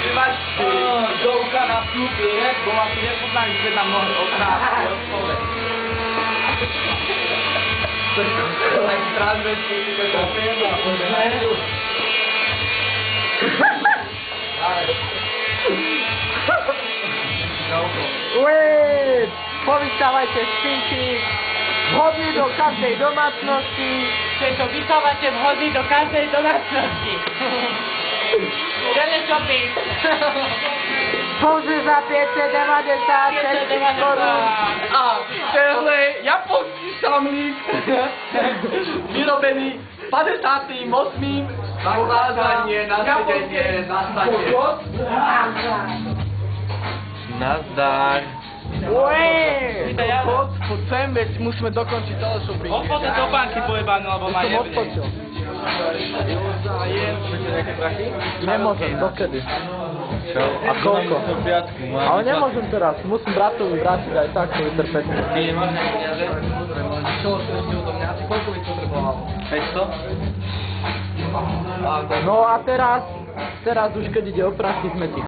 Ty máš douka na vstupie, bo ma tu nepoznali, že tam mohli otrávať. Tak transvesti, ty to pěna, Uej, povystávajte spinky, vhodný do každej domácnosti. Tieto vysávate vhodný do každej domácnosti. Teleshopping. Pouze za 590 korún. A tehle japonský šamlík, vyrobený 58. Povázanie na sedenie na stane. Nazdar. Uej, Poď sem, veď musíme dokončiť teleshopping. Odfote do banky pojebanú, lebo ma som jebne. odpočil. Máte nejaké prachy? Nemôžem, dokedy. Čo? A koľko? Mám Ale nemôžem teraz, musím bratovi vrátiť aj tak, to vytrpeť. Ty nemáš nejaké peniaze? Čo ste odo mňa? Ty koľko by potreboval? 500? No a teraz už keď ide o prachy, sme ticho.